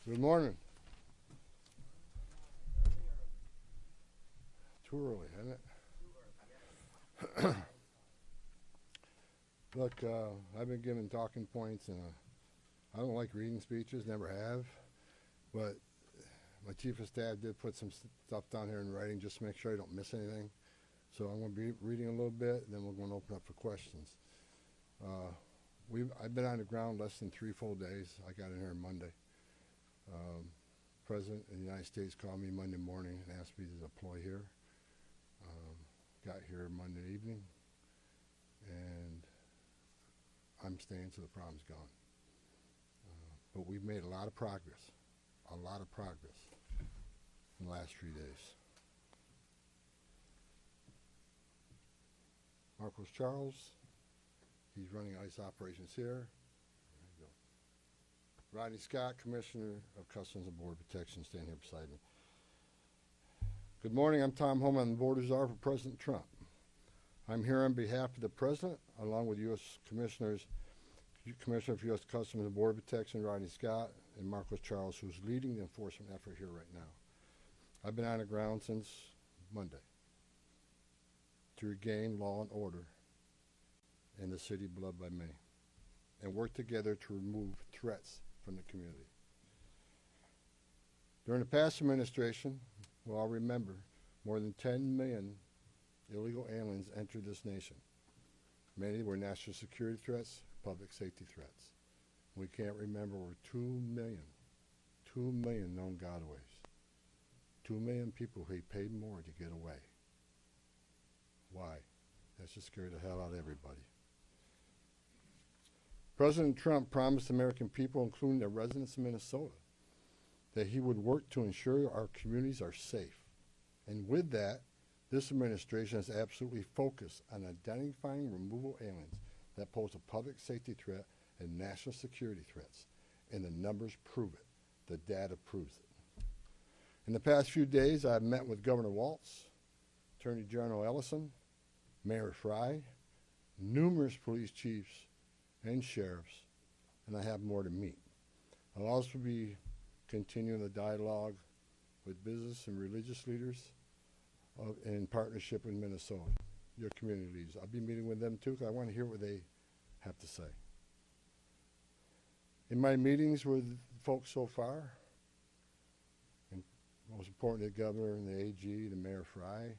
Good morning. Too early, isn't it? Look, I've been given talking points, and I don't like reading speeches, never have. But my chief of staff did put some stuff down here in writing just to make sure I don't miss anything. So I'm going to be reading a little bit, and then we're going to open up for questions. I've been on the ground less than 3 full days. I got in here Monday. President of the United States called me Monday morning and asked me to deploy here. Got here Monday evening, and I'm staying till the problem's gone. But we've made a lot of progress in the last 3 days. Marcos Charles, he's running ICE operations here. Rodney Scott, Commissioner of Customs and Border Protection, standing here beside me. Good morning, I'm Tom Homan, the Border Czar for President Trump. I'm here on behalf of the President, along with U.S. Commissioner for U.S. Customs and Border Protection, Rodney Scott, and Marcos Charles, who's leading the enforcement effort here right now. I've been on the ground since Monday to regain law and order in the city beloved by many, and work together to remove threats from the community. During the past administration, we'll all remember, more than 10 million illegal aliens entered this nation. Many were national security threats, public safety threats. We can't remember over 2 million known gotaways. 2 million people who paid more to get away. Why? That should scare the hell out of everybody. President Trump promised the American people, including the residents of Minnesota, that he would work to ensure our communities are safe. And with that, this administration is absolutely focused on identifying removal aliens that pose a public safety threat and national security threats. And the numbers prove it. The data proves it. In the past few days, I've met with Governor Walz, Attorney General Ellison, Mayor Fry, numerous police chiefs and sheriffs, and I have more to meet. I'll also be continuing the dialogue with business and religious leaders in partnership with Minnesota, your community leaders. I'll be meeting with them too, because I want to hear what they have to say. In my meetings with folks so far, and most important, the governor and the AG, the Mayor Fry,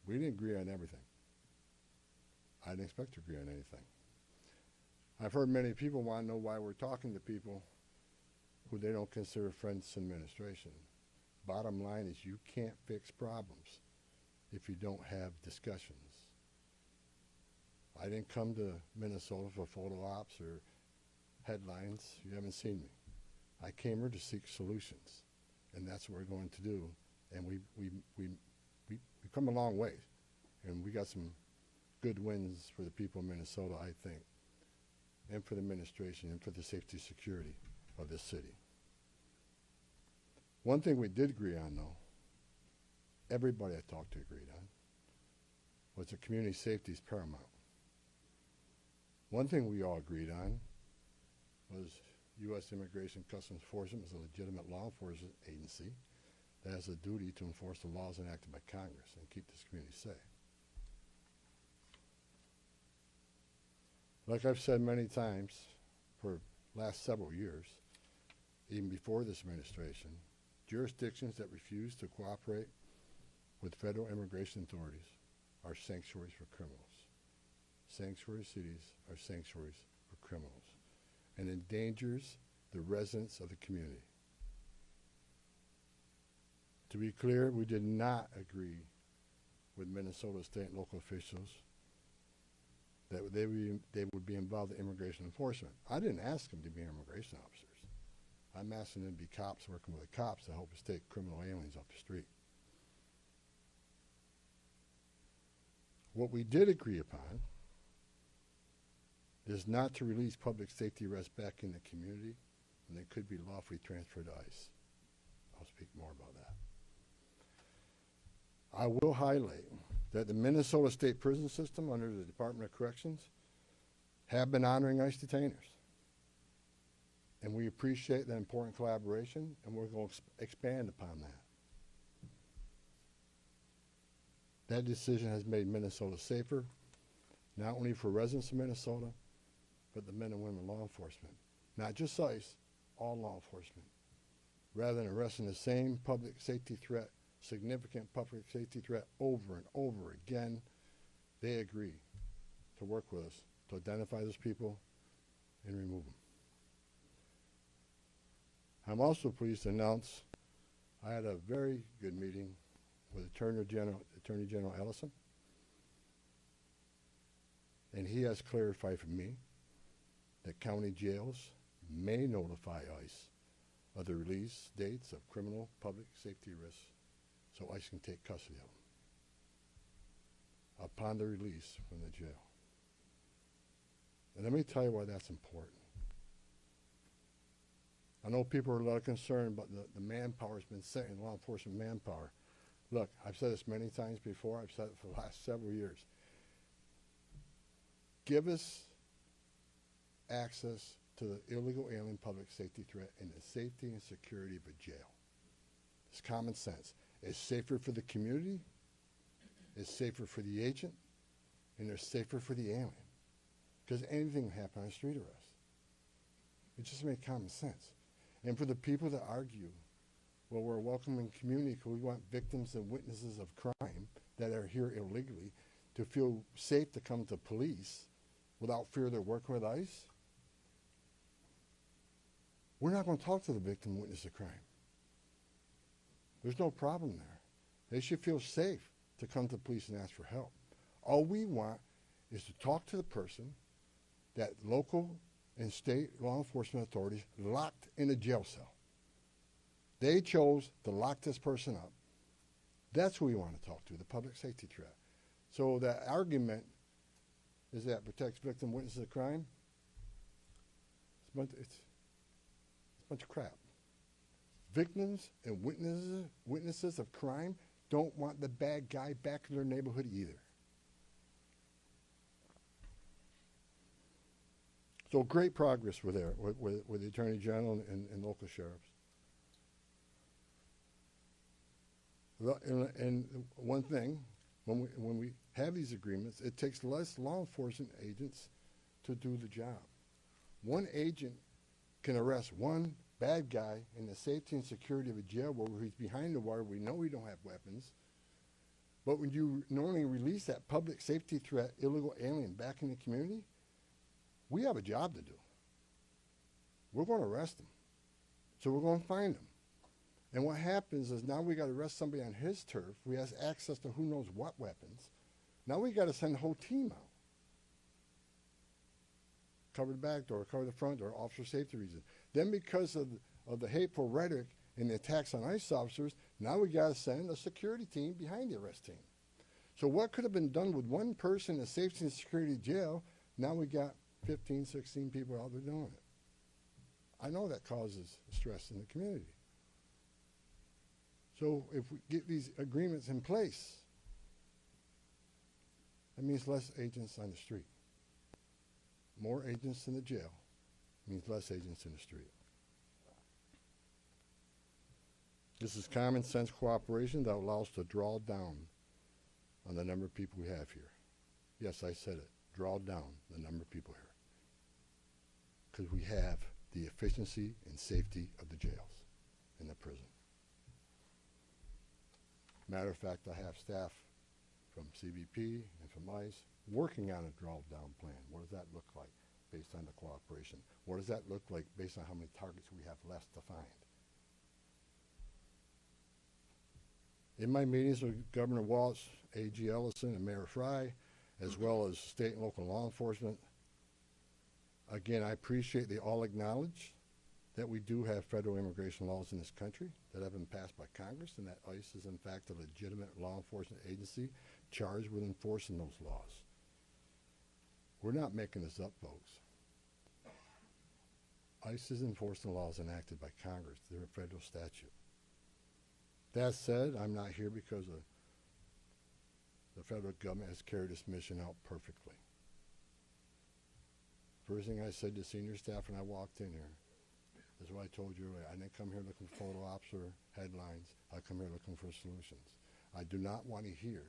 we didn't agree on everything. I didn't expect to agree on anything. I've heard many people want to know why we're talking to people who they don't consider friends in administration. Bottom line is you can't fix problems if you don't have discussions. I didn't come to Minnesota for photo ops or headlines. You haven't seen me. I came here to seek solutions, and that's what we're going to do. And we've come a long way, and we got some good wins for the people of Minnesota, I think, and for the administration and for the safety and security of this city. One thing we did agree on, though, everybody I talked to agreed on, was that community safety is paramount. One thing we all agreed on was U.S. Immigration Customs Enforcement is a legitimate law enforcement agency that has a duty to enforce the laws enacted by Congress and keep this community safe. Like I've said many times for the last several years, even before this administration, jurisdictions that refuse to cooperate with federal immigration authorities are sanctuaries for criminals. Sanctuary cities are sanctuaries for criminals, and endangers the residents of the community. To be clear, we did not agree with Minnesota state and local officials that they would be involved in immigration enforcement. I didn't ask them to be immigration officers. I'm asking them to be cops working with the cops to help us take criminal aliens off the street. What we did agree upon is not to release public safety arrests back in the community when they could be lawfully transferred to ICE. I'll speak more about that. I will highlight that the Minnesota State Prison System under the Department of Corrections have been honoring ICE detainers. And we appreciate that important collaboration, and we're going to expand upon that. That decision has made Minnesota safer, not only for residents of Minnesota, but the men and women law enforcement. Not just ICE, all law enforcement. Rather than arresting the same public safety threat, significant public safety threat over and over again, they agree to work with us to identify those people and remove them. I'm also pleased to announce I had a very good meeting with Attorney General Ellison, and he has clarified for me that county jails may notify ICE of the release dates of criminal public safety risks so ICE can take custody of them upon the release from the jail. And let me tell you why that's important. I know people are a lot concerned about the manpower has been sent in law enforcement manpower. Look, I've said this many times before. I've said it for the last several years. Give us access to the illegal alien public safety threat and the safety and security of a jail. It's common sense. It's safer for the community, it's safer for the agent, and it's safer for the alien. Because anything can happen on a street arrest. It just makes common sense. And for the people that argue, well, we're a welcoming community because we want victims and witnesses of crime that are here illegally to feel safe to come to police without fear they're working with ICE, we're not going to talk to the victim and witness of crime. There's no problem there. They should feel safe to come to police and ask for help. All we want is to talk to the person that local and state law enforcement authorities locked in a jail cell. They chose to lock this person up. That's who we want to talk to, the public safety threat. So that argument is that protects victim witnesses of crime. It's a bunch of crap. Victims and witnesses of crime don't want the bad guy back in their neighborhood either. So great progress with the Attorney General and local sheriffs. And one thing, when we have these agreements, it takes less law enforcement agents to do the job. One agent can arrest one bad guy in the safety and security of a jail where he's behind the wire. We know we don't have weapons. But when you normally release that public safety threat, illegal alien back in the community, we have a job to do. We're going to arrest him. So we're going to find him. And what happens is now we got to arrest somebody on his turf. We have access to who knows what weapons. Now we got to send the whole team out. Cover the back door, cover the front door, officer safety reasons. Then because of the hateful rhetoric and the attacks on ICE officers, now we got to send a security team behind the arrest team. So what could have been done with one person in a safety and security jail, now we got 15, 16 people out there doing it. I know that causes stress in the community. So if we get these agreements in place, that means less agents on the street. More agents in the jail means less agents in the street. This is common sense cooperation that allows us to draw down on the number of people we have here. Yes, I said it. Draw down the number of people here. Because we have the efficiency and safety of the jails and the prison. Matter of fact, I have staff from CBP and from ICE working on a draw-down plan. What does that look like based on the cooperation? What does that look like based on how many targets we have left to find? In my meetings with Governor Walz, A.G. Ellison, and Mayor Fry, as well as state and local law enforcement, again, I appreciate they all acknowledge that we do have federal immigration laws in this country that have been passed by Congress, and that ICE is in fact a legitimate law enforcement agency charged with enforcing those laws. We're not making this up, folks. ICE is enforcing laws enacted by Congress. They're a federal statute. That said, I'm not here because the federal government has carried this mission out perfectly. First thing I said to senior staff when I walked in here, That's what I told you earlier. I didn't come here looking for photo ops or headlines. I come here looking for solutions. I do not want to hear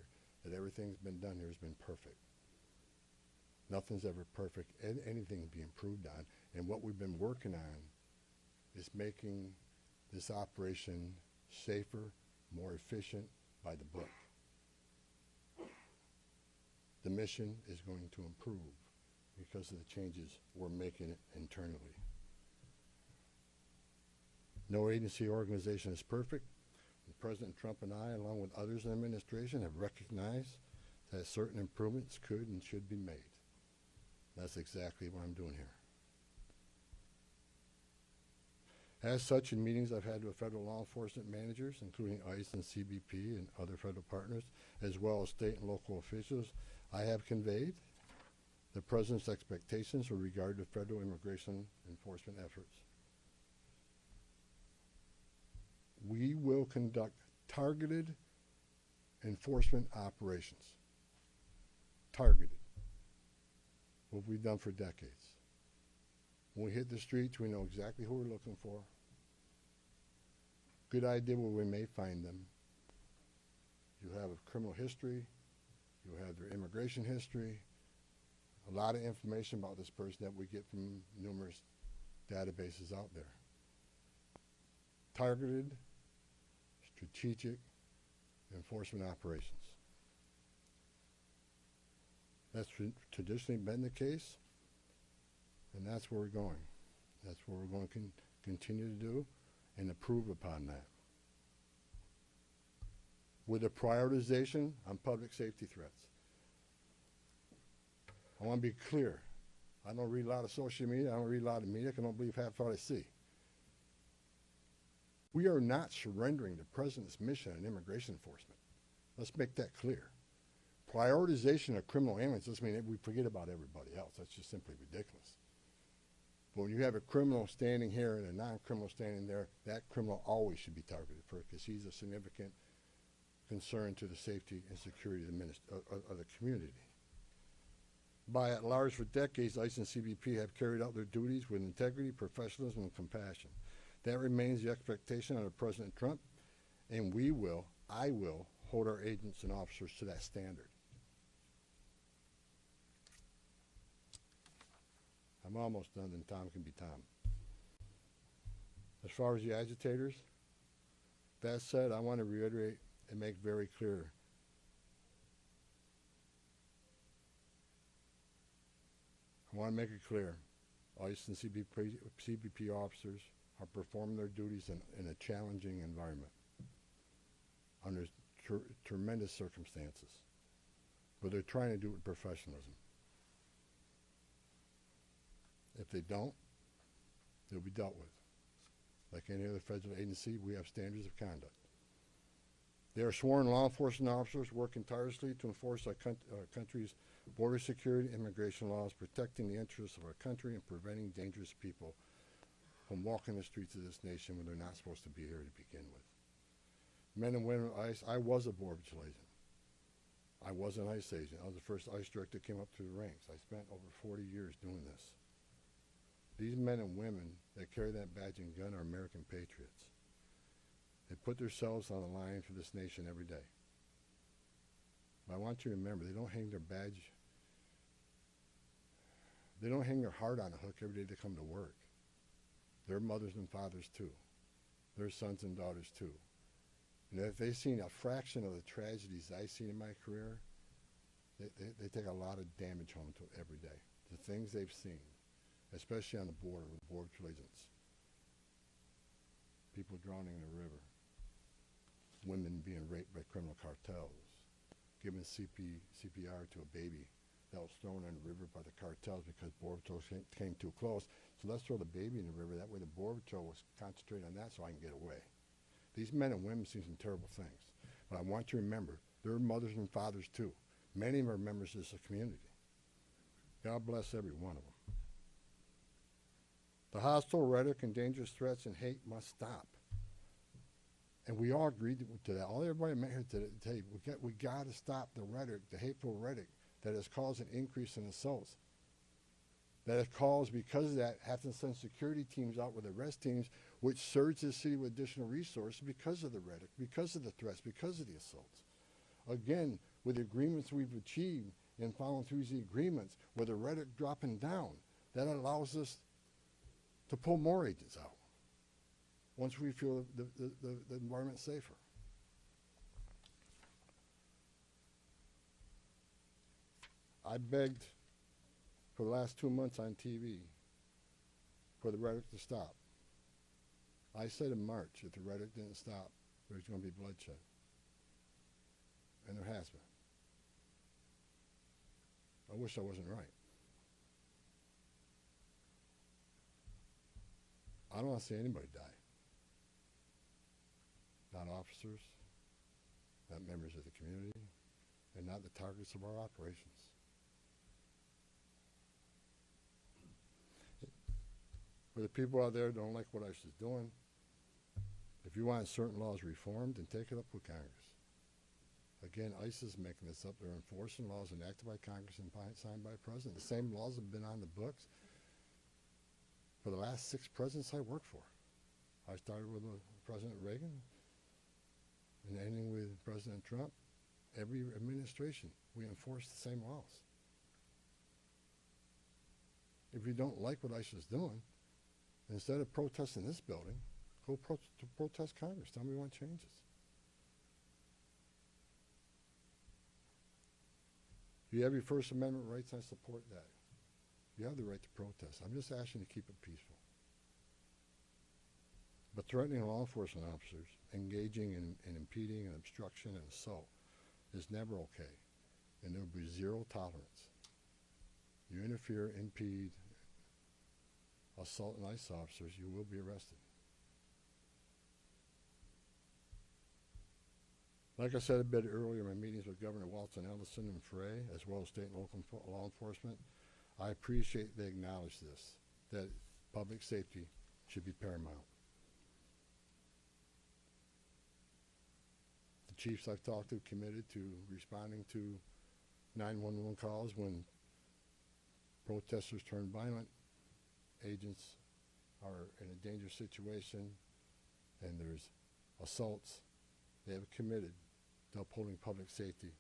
that everything's been done here has been perfect. Nothing's ever perfect. Anything can be improved on. And what we've been working on is making this operation safer, more efficient, by the book. The mission is going to improve because of the changes we're making internally. No agency or organization is perfect. President Trump and I, along with others in the administration, have recognized that certain improvements could and should be made. That's exactly what I'm doing here. As such, in meetings I've had with federal law enforcement managers, including ICE and CBP and other federal partners, as well as state and local officials, I have conveyed the President's expectations with regard to federal immigration enforcement efforts. We will conduct targeted enforcement operations. Targeted. What we've done for decades. When we hit the streets, we know exactly who we're looking for. Good idea where we may find them. You have a criminal history. You have their immigration history. A lot of information about this person that we get from numerous databases out there. Targeted, strategic enforcement operations. That's traditionally been the case, and that's where we're going. That's what we're going to continue to do and improve upon that. With a prioritization on public safety threats. I want to be clear. I don't read a lot of social media. I don't read a lot of media. I don't believe half what I see. We are not surrendering the President's mission in immigration enforcement. Let's make that clear. Prioritization of criminal aliens doesn't mean that we forget about everybody else. That's just simply ridiculous. But when you have a criminal standing here and a non-criminal standing there, that criminal always should be targeted first because he's a significant concern to the safety and security of the community. By and large, for decades, ICE and CBP have carried out their duties with integrity, professionalism, and compassion. That remains the expectation under President Trump, and I will, hold our agents and officers to that standard. I'm almost done, and Tom can be Tom. As far as the agitators, that said, I want to reiterate and make very clear. I want to make it clear, ICE and CBP officers are performing their duties in a challenging environment under tremendous circumstances, but they're trying to do it with professionalism. If they don't, they'll be dealt with. Like any other federal agency, we have standards of conduct. They are sworn law enforcement officers working tirelessly to enforce our country's border security, immigration laws, protecting the interests of our country and preventing dangerous people from walking the streets of this nation when they're not supposed to be here to begin with. Men and women of ICE, I was a Border Patrol agent. I was an ICE agent. I was the first ICE director that came up through the ranks. I spent over 40 years doing this. These men and women that carry that badge and gun are American patriots. They put themselves on the line for this nation every day. But I want you to remember, they don't hang their badge, they don't hang their heart on a hook every day they come to work. They're mothers and fathers too. They're sons and daughters too. And if they've seen a fraction of the tragedies I've seen in my career, they take a lot of damage home to every day. The things they've seen, especially on the border with Border Patrol agents. People drowning in the river. Women being raped by criminal cartels. Giving CPR to a baby that was thrown in the river by the cartels because Border Patrol came too close. So let's throw the baby in the river. That way the Border Patrol was concentrating on that so I can get away. These men and women see some terrible things. But I want you to remember, they're mothers and fathers too. Many of them are members of this community. God bless every one of them. The hostile rhetoric and dangerous threats and hate must stop. And we all agreed to that. All everybody met here today, we got to stop the rhetoric, the hateful rhetoric that has caused an increase in assaults. that it calls, because of that, have to send security teams out with arrest teams, which surge the city with additional resources because of the rhetoric, because of the threats, because of the assaults. Again, with the agreements we've achieved and following through the agreements, with the rhetoric dropping down, that allows us to pull more agents out once we feel the environment's safer. I begged for the last 2 months on TV for the rhetoric to stop. I said in March, if the rhetoric didn't stop, there's going to be bloodshed. And there has been. I wish I wasn't right. I don't want to see anybody die. Not officers, not members of the community, and not the targets of our operations. For the people out there who don't like what ICE is doing, if you want certain laws reformed, then take it up with Congress. Again, ICE is making this up. They're enforcing laws enacted by Congress and signed by the President. The same laws have been on the books for the last 6 presidents I worked for. I started with President Reagan and ending with President Trump. Every administration, we enforce the same laws. If you don't like what ICE is doing, instead of protesting this building, go protest Congress. Tell me you want changes. You have your First Amendment rights. I support that. You have the right to protest. I'm just asking you to keep it peaceful. But threatening law enforcement officers, engaging in impeding and obstruction and assault is never okay. And there will be zero tolerance. You interfere, impede, assault an ICE officers, you will be arrested. Like I said a bit earlier in my meetings with Governor Walton, Ellison, and Frey, as well as state and local law enforcement, I appreciate they acknowledge this, that public safety should be paramount. The chiefs I've talked to committed to responding to 911 calls when protesters turn violent, agents are in a dangerous situation, and there's assaults. They have committed to upholding public safety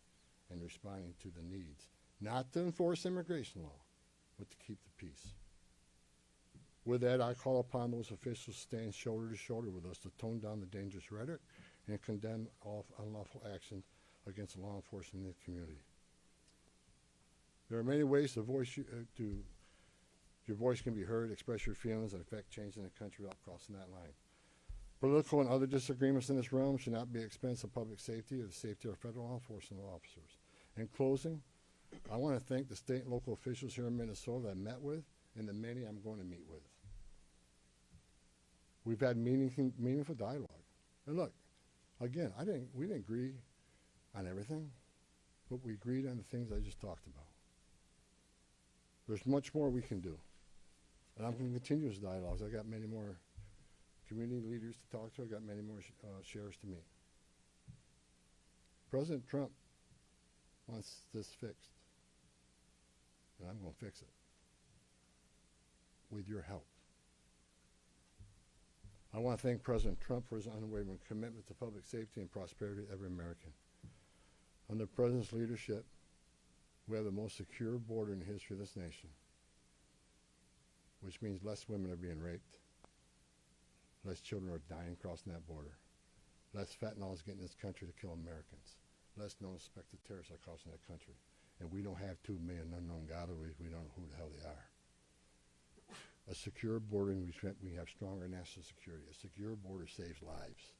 and responding to the needs, not to enforce immigration law, but to keep the peace. With that, I call upon those officials to stand shoulder to shoulder with us to tone down the dangerous rhetoric and condemn all unlawful actions against law enforcement in the community. There are many ways your voice can be heard, express your feelings, and affect change in the country without crossing that line. Political and other disagreements in this realm should not be at the expense of public safety or the safety of federal law enforcement officers. In closing, I want to thank the state and local officials here in Minnesota that I met with and the many I'm going to meet with. We've had meaningful dialogue. And look, again, we didn't agree on everything, but we agreed on the things I just talked about. There's much more we can do. And I'm going to continue this dialogue. I got many more community leaders to talk to. I got many more sheriffs to meet. President Trump wants this fixed. And I'm going to fix it. With your help. I want to thank President Trump for his unwavering commitment to public safety and prosperity of every American. Under the President's leadership, we have the most secure border in the history of this nation, which means less women are being raped, less children are dying crossing that border, less fentanyl is getting in this country to kill Americans, less known suspected terrorists are crossing that country. And we don't have 2 million unknown gotaways. We don't know who the hell they are. A secure border, and we have stronger national security. A secure border saves lives.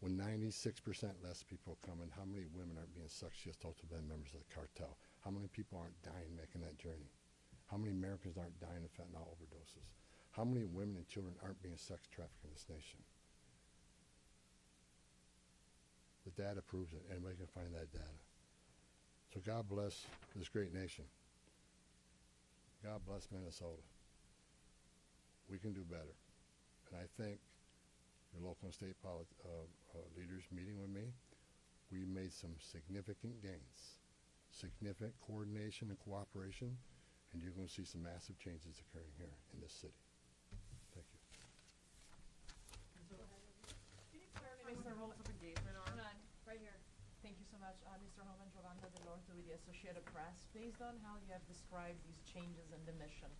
When 96% less people come in, how many women aren't being sexually assaulted by members of the cartel? How many people aren't dying making that journey? How many Americans aren't dying of fentanyl overdoses? How many women and children aren't being sex trafficked in this nation? The data proves it. Anybody can find that data. So God bless this great nation. God bless Minnesota. We can do better. And I thank your local and state leaders meeting with me. We made some significant gains, significant coordination and cooperation and you're going to see some massive changes occurring here in this city. Thank you. Mr. Rules of Engagement Hold are. on, right here. Thank you so much, Mr. Homan, Giovanna Delorto with the Associated Press. Based on how you have described these changes in the mission,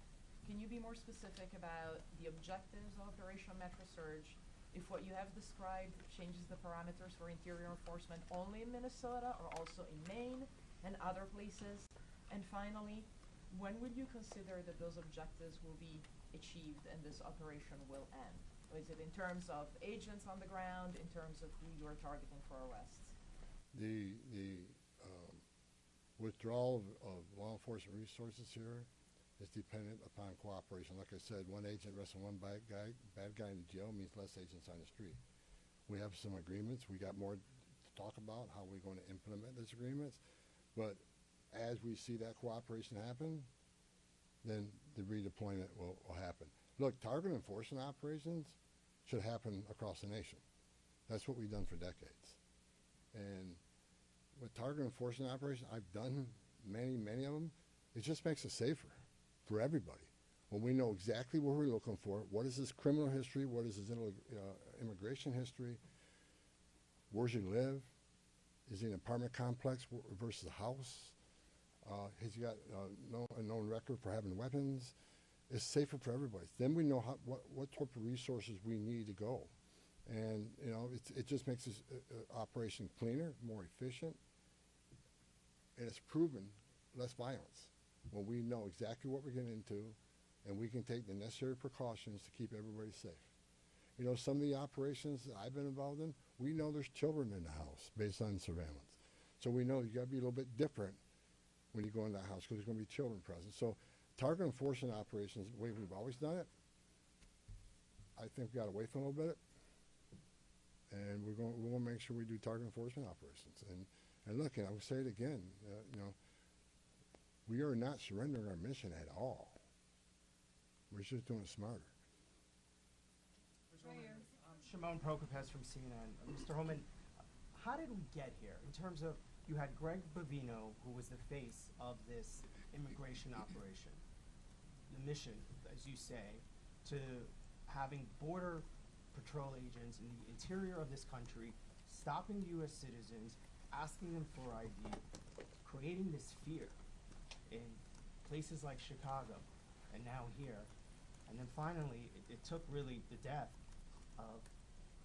can you be more specific about the objectives of Operation Metro Surge? If what you have described changes the parameters for interior enforcement only in Minnesota or also in Maine and other places? And finally, when would you consider that those objectives will be achieved and this operation will end? Is it in terms of agents on the ground, in terms of who you are targeting for arrests? The withdrawal of law enforcement resources here is dependent upon cooperation. Like I said, one agent arresting one bad guy in the jail means less agents on the street. We have some agreements. We got more to talk about how we're going to implement those agreements. But as we see that cooperation happen, then the redeployment will happen. Look, target enforcement operations should happen across the nation. That's what we've done for decades. And with target enforcement operations, I've done many of them. It just makes it safer for everybody. When we know exactly what we're looking for, what is his criminal history, what is his immigration history, where's he live, is he in an apartment complex versus a house, has he got a known record for having weapons, it's safer for everybody. Then we know what type of resources we need to go. And, you know, it just makes this operation cleaner, more efficient, and it's proven less violence when we know exactly what we're getting into and we can take the necessary precautions to keep everybody safe. You know, some of the operations that I've been involved in, we know there's children in the house based on surveillance. So we know you got to be a little bit different when you go in that house because there's going to be children present. So target enforcement operations, the way we've always done it, I think we got away from a little bit. And we're going to make sure we do target enforcement operations. And look, and I will say it again, you know, we are not surrendering our mission at all. We're just doing it smarter. Right here. Shimon Prokopez from CNN. Mr. Homan, how did we get here in terms of you had Greg Bovino, who was the face of this immigration operation, the mission, as you say, to having border patrol agents in the interior of this country, stopping U.S. citizens, asking them for ID, creating this fear in places like Chicago and now here. And then finally, it took really the death of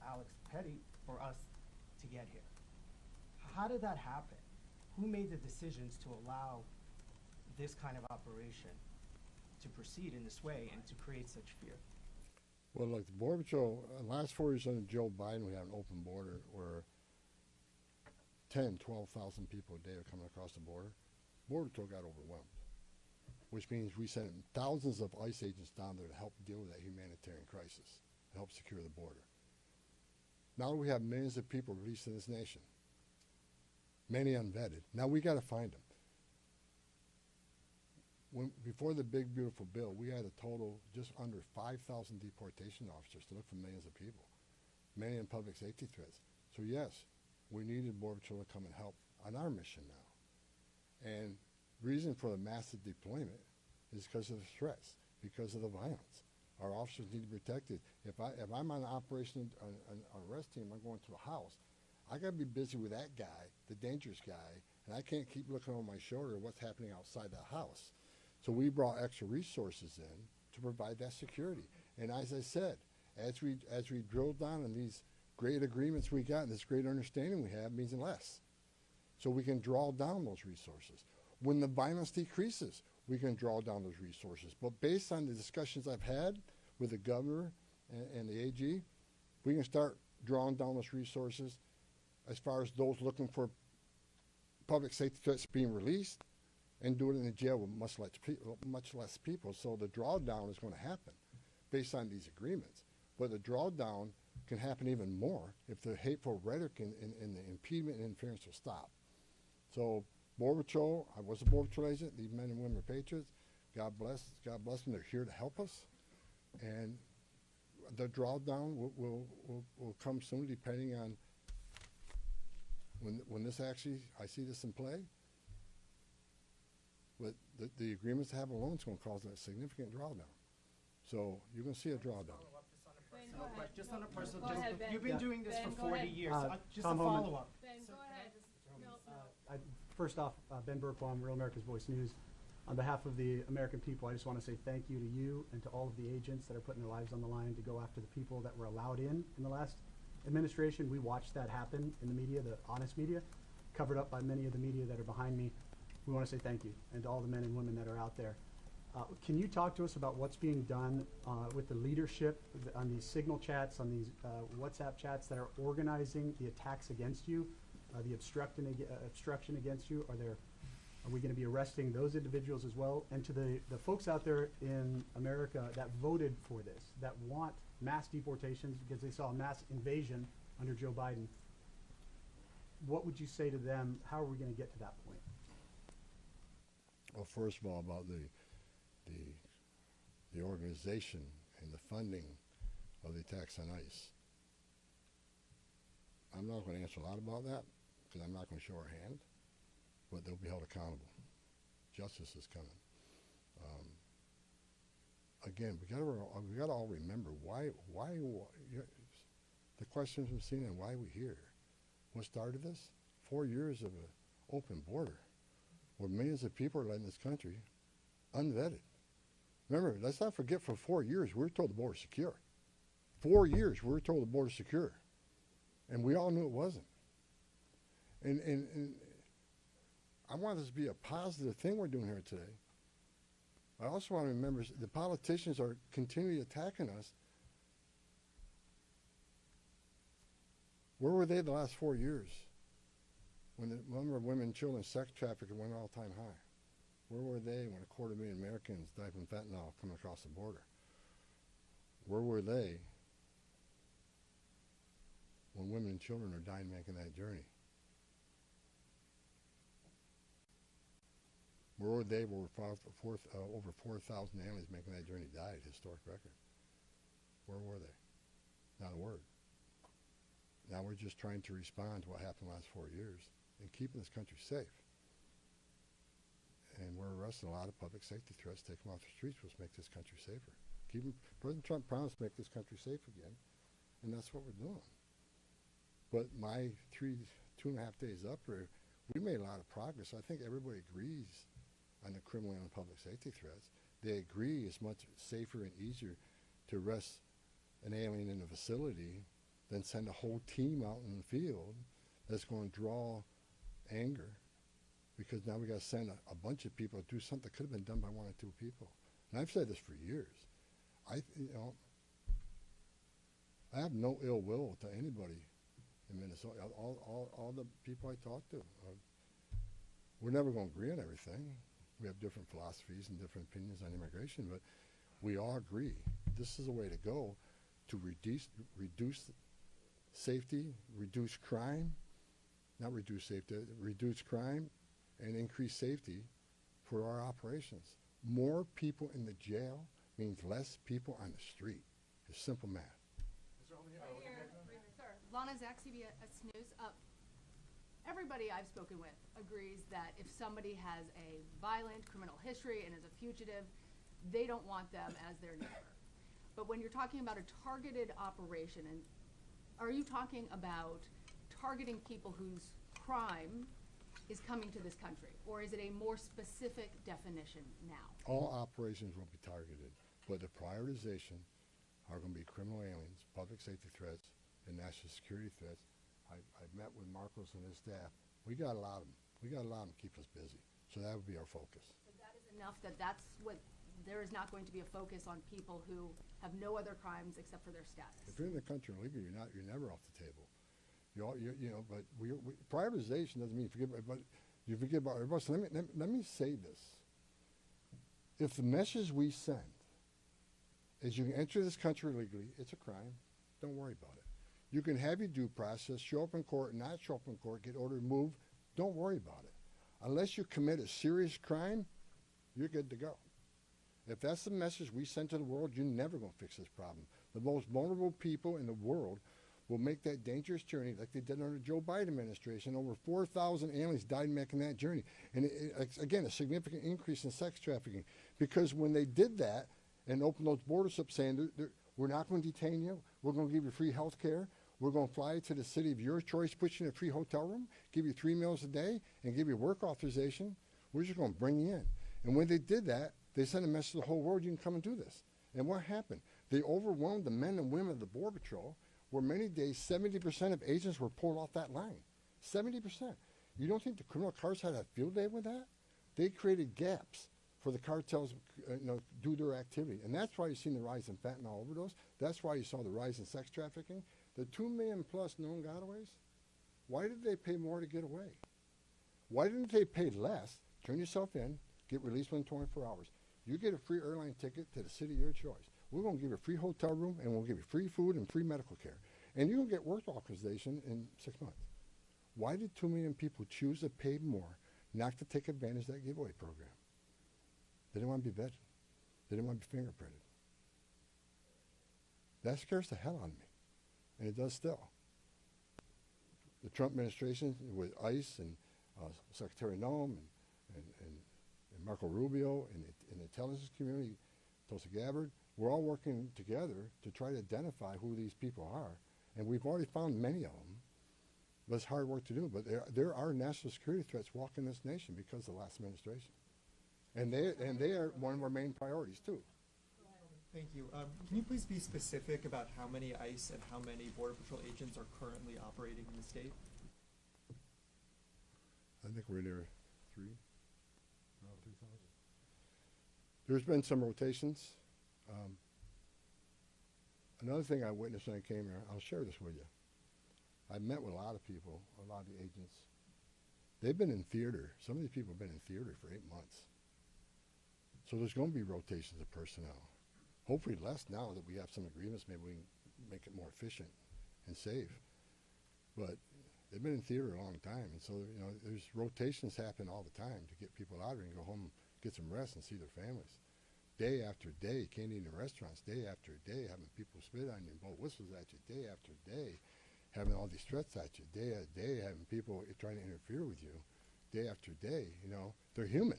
Alex Petty for us to get here. How did that happen? Who made the decisions to allow this kind of operation to proceed in this way and to create such fear? Well, look, the Border Patrol, last 4 years under Joe Biden, we had an open border where 10, 12,000 people a day are coming across the border. Border Patrol got overwhelmed, which means we sent thousands of ICE agents down there to help deal with that humanitarian crisis, to help secure the border. Now we have millions of people released in this nation, many unvetted. Now we got to find them. Before the big, beautiful bill, we had a total just under 5,000 deportation officers to look for millions of people, many in public safety threats. So yes, we needed Border Patrol to come and help on our mission now. And reason for the massive deployment is because of the threats, because of the violence. Our officers need to be protected. If I'm on an operation, an arrest team, I'm going to a house, I got to be busy with that guy, the dangerous guy, and I can't keep looking over my shoulder at what's happening outside the house. So we brought extra resources in to provide that security. And as I said, as we drill down on these great agreements we got and this great understanding we have means less. So we can draw down those resources. When the violence decreases, we can draw down those resources. But based on the discussions I've had with the governor and the AG, we can start drawing down those resources as far as those looking for public safety threats being released, and do it in the jail with much less people. So the drawdown is going to happen based on these agreements. But the drawdown can happen even more if the hateful rhetoric and the impediment and interference will stop. So Border Patrol, I was a Border Patrol agent. These men and women are patriots. God bless them. They're here to help us. And the drawdown will come soon, depending on when this actually, I see this in play. But the agreements to have a loan is going to cause a significant drawdown. So you're going to see a drawdown. No, but just on a personal, Go ahead, Ben. you've been doing this Ben, for go 40 ahead. years. Just a Tom Homan. follow-up. Ben, go ahead. No, no. First off, Ben Burkbaum, Real America's Voice News. On behalf of the American people, I just want to say thank you to you and to all of the agents that are putting their lives on the line to go after the people that were allowed in the last administration. We watched that happen in the media, the honest media, covered up by many of the media that are behind me. We want to say thank you, and to all the men and women that are out there. Can you talk to us about what's being done with the leadership on these signal chats, on these WhatsApp chats that are organizing the attacks against you, the obstruction against you? Are we going to be arresting those individuals as well? And to the folks out there in America that voted for this, that want mass deportations because they saw a mass invasion under Joe Biden, what would you say to them? How are we going to get to that point? Well, first of all, about the organization and the funding of the attacks on ICE. I'm not going to answer a lot about that because I'm not going to show our hand, but they'll be held accountable. Justice is coming. Again, we got to all remember why the question from CNN, why are we here? What started this? 4 years of an open border where millions of people are letting this country unvetted. Remember, let's not forget, for 4 years, we were told the border was secure. 4 years, we were told the border was secure. And we all knew it wasn't. And I want this to be a positive thing we're doing here today. I also want to remember the politicians are continually attacking us. Where were they the last 4 years when the number of women and children sex trafficking went all-time high? Where were they when 250,000 Americans died from fentanyl coming across the border? Where were they when women and children are dying making that journey? Where were they when over 4,000 aliens making that journey died, historic record? Where were they? Not a word. Now we're just trying to respond to what happened the last 4 years and keeping this country safe. And we're arresting a lot of public safety threats, take them off the streets, which make this country safer. President Trump promised to make this country safe again, and that's what we're doing. But my 2.5 days up here, we made a lot of progress. I think everybody agrees on the criminal and public safety threats. They agree it's much safer and easier to arrest an alien in a facility than send a whole team out in the field that's going to draw anger, because now we got to send a bunch of people to do something that could have been done by 1 or 2 people. And I've said this for years. I have no ill will to anybody in Minnesota. All the people I talk to, we're never going to agree on everything. We have different philosophies and different opinions on immigration, but we all agree this is a way to go to reduce safety, reduce crime, not reduce safety, reduce crime and increase safety for our operations. More people in the jail means less people on the street. It's simple math. Sir, Lana Zach, CBS News. Everybody I've spoken with agrees that if somebody has a violent criminal history and is a fugitive, they don't want them as their neighbor. But when you're talking about a targeted operation, and are you talking about targeting people whose crime is coming to this country, or is it a more specific definition now? All operations will be targeted, but the prioritization are going to be criminal aliens, public safety threats, and national security threats. I've met with Marcos and his staff. We got a lot of them. We got a lot of them to keep us busy. So that would be our focus. So that is enough that's what, there is not going to be a focus on people who have no other crimes except for their status. If you're in the country illegally, you're never off the table. But prioritization doesn't mean you forget about everybody. So let me say this. If the message we send is you can enter this country illegally, it's a crime, don't worry about it. You can have your due process, show up in court, not show up in court, get ordered removed, don't worry about it. Unless you commit a serious crime, you're good to go. If that's the message we send to the world, you're never going to fix this problem. The most vulnerable people in the world will make that dangerous journey like they did under the Joe Biden administration. Over 4,000 aliens died making that journey. And again, a significant increase in sex trafficking. Because when they did that and opened those borders up saying, we're not going to detain you, we're going to give you free health care, we're going to fly you to the city of your choice, put you in a free hotel room, give you 3 meals a day, and give you work authorization, we're just going to bring you in. And when they did that, they sent a message to the whole world, you can come and do this. And what happened? They overwhelmed the men and women of the Border Patrol, where many days 70% of agents were pulled off that line. 70%. You don't think the criminal cartels had a field day with that? They created gaps for the cartels do their activity. And that's why you've seen the rise in fentanyl overdose. That's why you saw the rise in sex trafficking. The 2 million plus known gotaways, why did they pay more to get away? Why didn't they pay less, turn yourself in, get released within 24 hours? You get a free airline ticket to the city of your choice. We're going to give you a free hotel room, and we'll give you free food and free medical care. And you're going to get work authorization in 6 months. Why did 2 million people choose to pay more not to take advantage of that giveaway program? They didn't want to be vetted. They didn't want to be fingerprinted. That scares the hell out of me, and it does still. The Trump administration with ICE and Secretary Noem and Marco Rubio and the intelligence community, Tulsi Gabbard, we're all working together to try to identify who these people are. And we've already found many of them. But it's hard work to do. But there are national security threats walking this nation because of the last administration. And they are one of our main priorities, too. Thank you. Can you please be specific about how many ICE and how many Border Patrol agents are currently operating in the state? I think we're near 3,000. There's been some rotations. Another thing I witnessed when I came here, I'll share this with you. I met with a lot of people, a lot of the agents. They've been in theater. Some of these people have been in theater for 8 months. So there's going to be rotations of personnel. Hopefully less now that we have some agreements. Maybe we can make it more efficient and safe. But they've been in theater a long time. And so, there's rotations happen all the time to get people out here and go home, get some rest and see their families. Day after day, can't eat in restaurants, day after day, having people spit on you and blow whistles at you, day after day, having all these threats at you, day after day, having people trying to interfere with you, day after day. They're human.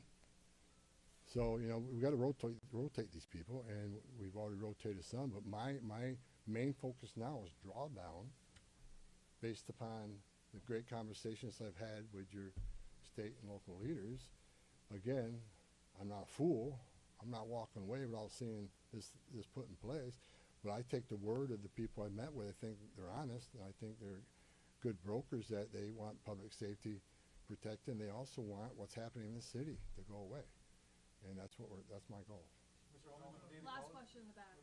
So, we've got to rotate these people, and we've already rotated some. But my main focus now is drawdown based upon the great conversations I've had with your state and local leaders. Again, I'm not a fool. I'm not walking away without seeing this put in place. But I take the word of the people I met with. I think they're honest, and I think they're good brokers, that they want public safety protected, and they also want what's happening in the city to go away. And that's my goal. Last question in the back.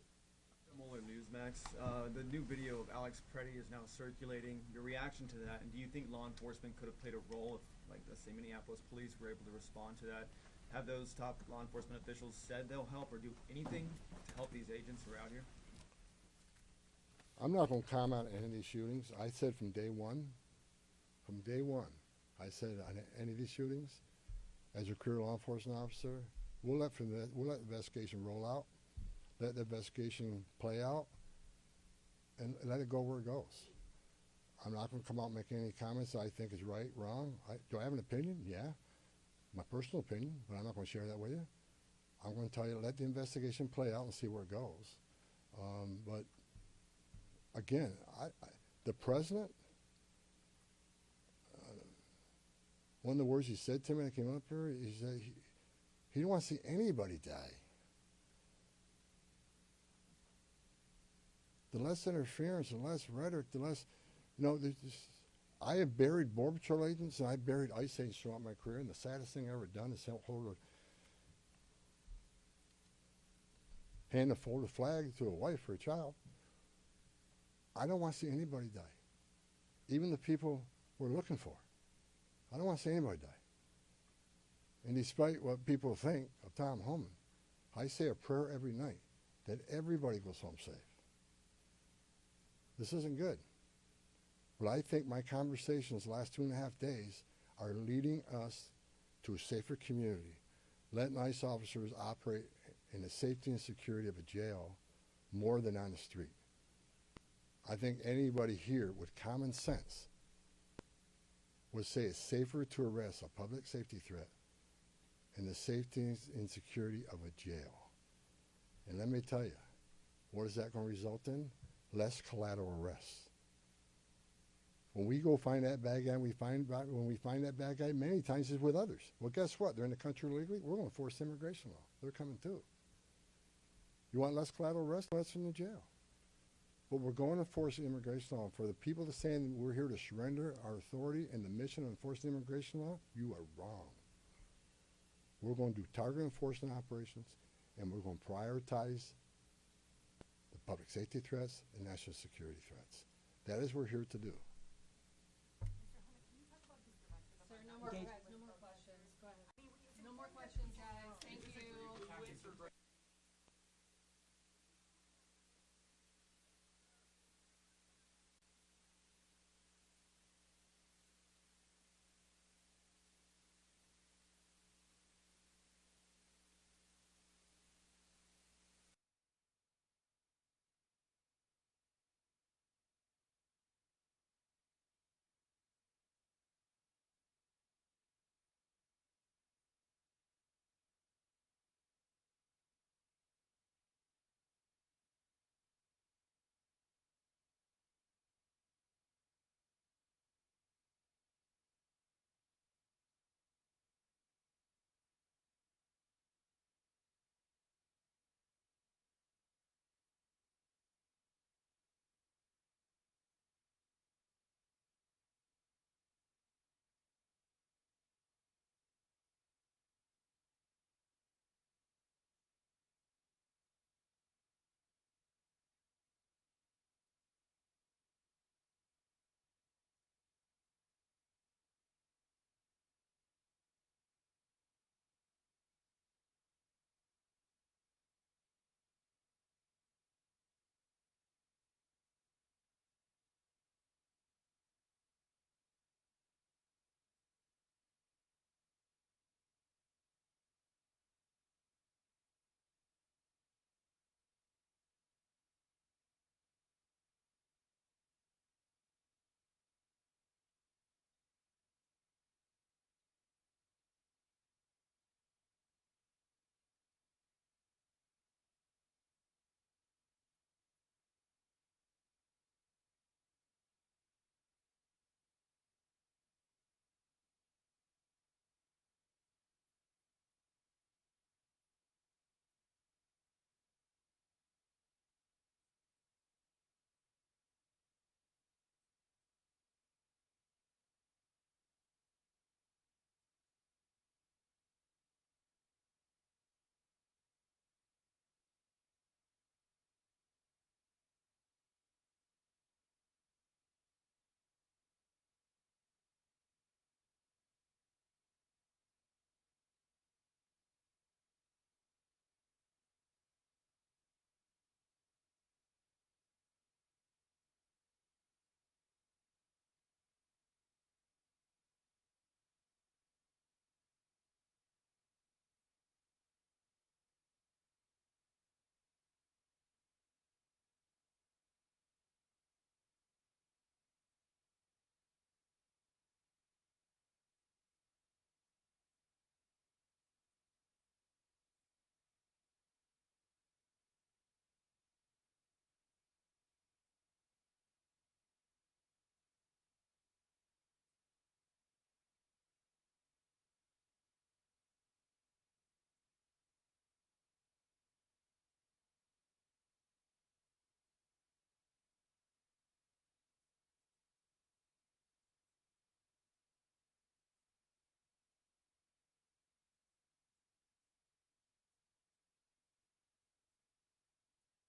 Mueller Newsmax. The new video of Alex Preddy is now circulating. Your reaction to that, and do you think law enforcement could have played a role if, like, let's say, Minneapolis police were able to respond to that? Have those top law enforcement officials said they'll help or do anything to help these agents who are out here? I'm not going to comment on any of these shootings. I said from day one, I said on any of these shootings, as a career law enforcement officer, we'll let the investigation roll out, let the investigation play out, and let it go where it goes. I'm not going to come out and make any comments that I think is right, wrong. Do I have an opinion? Yeah. My personal opinion, but I'm not going to share that with you. I'm going to tell you, let the investigation play out and see where it goes. But again, the president, one of the words he said to me when I came up here, he said he didn't want to see anybody die. The less interference, the less rhetoric, the less, I have buried Border Patrol agents and I buried ICE agents throughout my career, and the saddest thing I've ever done is hand a folded flag to a wife or a child. I don't want to see anybody die, even the people we're looking for. I don't want to see anybody die. And despite what people think of Tom Homan, I say a prayer every night that everybody goes home safe. This isn't good. But I think my conversations the last 2.5 days are leading us to a safer community, letting ICE officers operate in the safety and security of a jail more than on the street. I think anybody here with common sense would say it's safer to arrest a public safety threat and the safety and security of a jail. And let me tell you, what is that going to result in? Less collateral arrests. When we go find that bad guy, when we find that bad guy, many times it's with others. Well, guess what? They're in the country illegally. We're going to enforce immigration law. They're coming too. You want less collateral arrest? Less in the jail. But we're going to enforce immigration law. For the people to say we're here to surrender our authority and the mission of enforcing immigration law, you are wrong. We're going to do targeted enforcement operations, and we're going to prioritize the public safety threats and national security threats. That is what we're here to do.